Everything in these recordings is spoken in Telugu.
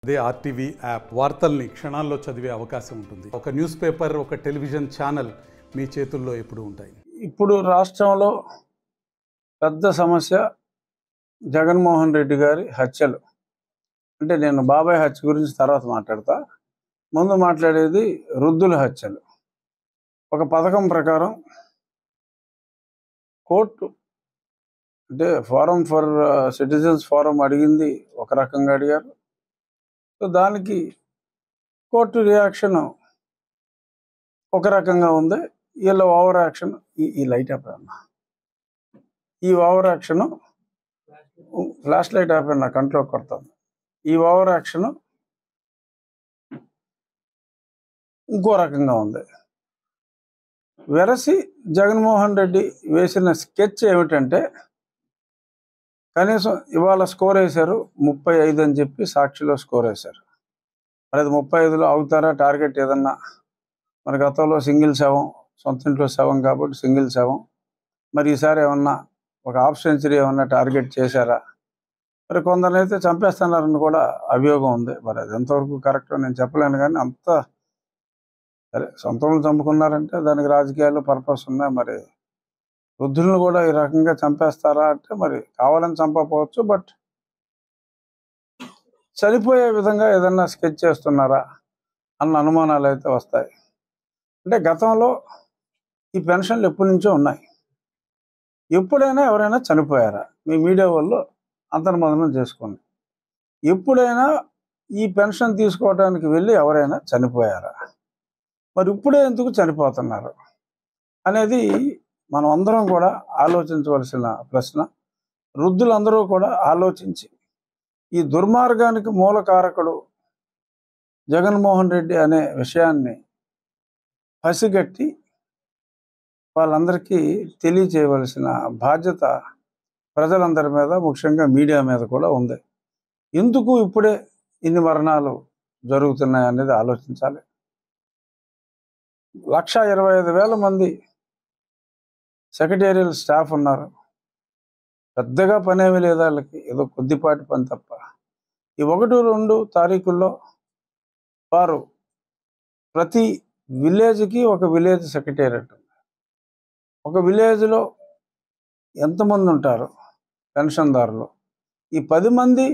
అదే ఆర్టీవీ యాప్ వార్తల్ని క్షణాల్లో చదివే అవకాశం ఉంటుంది. ఒక న్యూస్ పేపర్, ఒక టెలివిజన్ ఛానల్ మీ చేతుల్లో ఎప్పుడూ ఉంటాయి. ఇప్పుడు రాష్ట్రంలో పెద్ద సమస్య జగన్మోహన్ రెడ్డి గారి హత్యలు. అంటే నేను బాబాయ్ హత్య గురించి తర్వాత మాట్లాడతా. ముందు మాట్లాడేది వృద్ధుల హత్యలు. ఒక పథకం ప్రకారం కోర్టు అంటే ఫోరం ఫర్ సిటిజన్స్ ఫోరం అడిగింది ఒక రకంగా అడిగారు. సో దానికి కోర్టు రియాక్షన్ ఒక రకంగా ఉంది. వీళ్ళ ఓవర్ యాక్షన్ ఈ లైట్ ఆపేనా, ఈ ఓవర్ యాక్షన్ ఫ్లాష్ లైట్ ఆపేనా కంట్లో కొడుతుంది. ఈ ఓవర్ యాక్షన్ ఇంకో రకంగా ఉంది. వెరసి జగన్మోహన్ రెడ్డి వేసిన స్కెచ్ ఏమిటంటే, కనీసం ఇవాళ స్కోర్ వేశారు 35 అని చెప్పి సాక్షిలో స్కోర్ వేశారు. మరి అది 35లో అవుతారా? టార్గెట్ ఏదన్నా మన గతంలో సింగిల్ శవం, సొంత ఇంట్లో శవం కాబట్టి సింగిల్ శవం. మరి ఈసారి ఏమన్నా ఒక హాఫ్ సెంచరీ ఏమన్నా టార్గెట్ చేశారా? మరి కొందరినైతే చంపేస్తున్నారని కూడా అభియోగం ఉంది. మరి అది ఎంతవరకు కరెక్టో నేను చెప్పలేను. కానీ అంత సరే, సొంతంలో చంపుకున్నారంటే దానికి రాజకీయాల్లో పర్పస్ ఉన్నాయి. మరి వృద్ధులను కూడా ఈ రకంగా చంపేస్తారా అంటే మరి కావాలని చంపకపోవచ్చు, బట్ చనిపోయే విధంగా ఏదన్నా స్కెచ్ చేస్తున్నారా అన్న అనుమానాలు అయితే వస్తాయి. అంటే గతంలో ఈ పెన్షన్లు ఎప్పటి నుంచో ఉన్నాయి. ఎప్పుడైనా ఎవరైనా చనిపోయారా? మీ మీడియా వాళ్ళు అంతర్మదనం చేసుకోండి. ఎప్పుడైనా ఈ పెన్షన్ తీసుకోవడానికి వెళ్ళి ఎవరైనా చనిపోయారా? మరి ఇప్పుడే ఎందుకు చనిపోతున్నారు అనేది మనం అందరం కూడా ఆలోచించవలసిన ప్రశ్న. వృద్ధులందరూ కూడా ఆలోచించి ఈ దుర్మార్గానికి మూల కారకుడు జగన్మోహన్ రెడ్డి అనే విషయాన్ని పసిగట్టి వాళ్ళందరికీ తెలియచేయవలసిన బాధ్యత ప్రజలందరి మీద, ముఖ్యంగా మీడియా మీద కూడా ఉంది. ఎందుకు ఇప్పుడే ఇన్ని మరణాలు జరుగుతున్నాయి అనేది ఆలోచించాలి. 1,25,000 మంది సెక్రటేరియల్ స్టాఫ్ ఉన్నారు. పెద్దగా పనేమీ లేదు వాళ్ళకి, ఏదో కొద్దిపాటి పని తప్ప. ఈ 1-2 తారీఖుల్లో వారు ప్రతి విలేజ్కి ఒక విలేజ్ సెక్రటేరియట్ ఉంది. ఒక విలేజ్లో ఎంతమంది ఉంటారు పెన్షన్దారులు? ఈ 10 మంది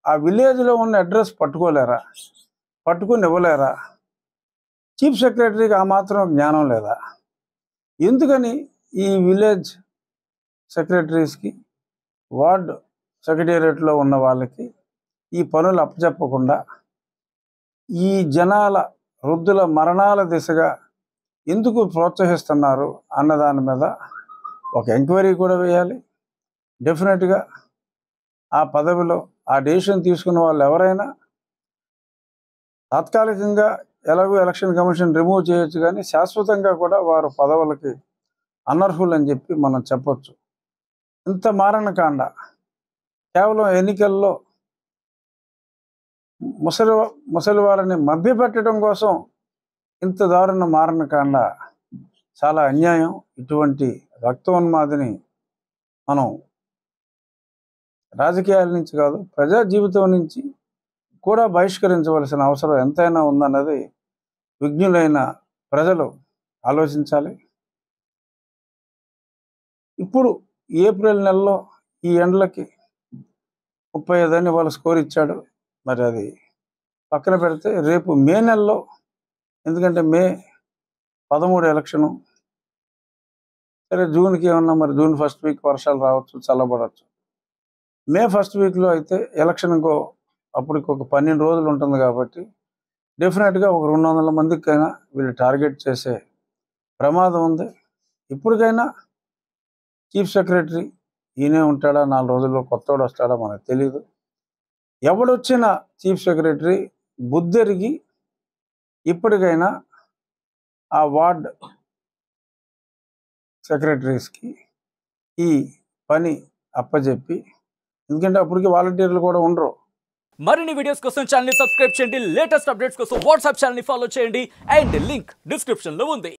ఆ విలేజ్లో ఉన్న అడ్రస్ పట్టుకోలేరా? పట్టుకుని ఇవ్వలేరా? చీఫ్ సెక్రటరీకి ఆ మాత్రం జ్ఞానం లేదా? ఎందుకని ఈ విలేజ్ సెక్రటరీస్కి, వార్డ్ సెక్రటేరియట్లో ఉన్న వాళ్ళకి ఈ పనులు అప్పచెప్పకుండా ఈ జనాల వృద్ధుల మరణాల దిశగా ఎందుకు ప్రోత్సహిస్తున్నారు అన్న దాని మీద ఒక ఎంక్వైరీ కూడా వేయాలి. డెఫినెట్గా ఆ పదవిలో ఆ డెసిషన్ తీసుకున్న వాళ్ళు ఎవరైనా తాత్కాలికంగా ఎలాగో ఎలక్షన్ కమిషన్ రిమూవ్ చేయొచ్చు, కానీ శాశ్వతంగా కూడా వారు పదవులకి అనర్హులు అని చెప్పి మనం చెప్పొచ్చు. ఇంత మారణకాండ కేవలం ఎన్నికల్లో ముసలి వారిని మభ్యపెట్టడం కోసం ఇంత దారుణ మారణకాండ చాలా అన్యాయం. ఇటువంటి రక్తోన్మాదిని మనం రాజకీయాల నుంచి కాదు, ప్రజా జీవితం నుంచి కూడా బహిష్కరించవలసిన అవసరం ఎంతైనా ఉందన్నది విజ్ఞులైన ప్రజలు ఆలోచించాలి. ఇప్పుడు ఏప్రిల్ నెలలో ఈ ఎండలకి 35 అని వాళ్ళు స్కోర్ ఇచ్చాడు. మరి అది పక్కన పెడితే రేపు మే నెలలో, ఎందుకంటే మే 13 ఎలక్షను, సరే జూన్కి ఏమన్నా మరి జూన్ ఫస్ట్ వీక్ వర్షాలు రావచ్చు, చల్లబడవచ్చు. మే ఫస్ట్ వీక్లో అయితే ఎలక్షన్ అప్పటికి ఒక 12 రోజులు ఉంటుంది కాబట్టి డెఫినెట్గా ఒక 200 మందికైనా వీళ్ళు టార్గెట్ చేసే ప్రమాదం ఉంది. ఇప్పటికైనా చీఫ్ సెక్రటరీ ఈయనే ఉంటాడా, 4 రోజుల్లో కొత్తోడు వస్తాడా మనకు తెలియదు. ఎవడొచ్చినా చీఫ్ సెక్రటరీ బుద్ధెరిగి ఇప్పటికైనా ఆ వార్డ్ సెక్రటరీస్కి ఈ పని అప్పచెప్పి, ఎందుకంటే అప్పటికి వాలంటీర్లు కూడా ఉండరు. మరిన్ని వీడియోస్ కోసం ఛానల్ ని సబ్స్క్రైబ్ చేయండి. లేటెస్ట్ అప్డేట్స్ కోసం వాట్సాప్ ఛానల్ ని ఫాలో చేయండి. అండ్ లింక్ డిస్క్రిప్షన్ లో ఉంది.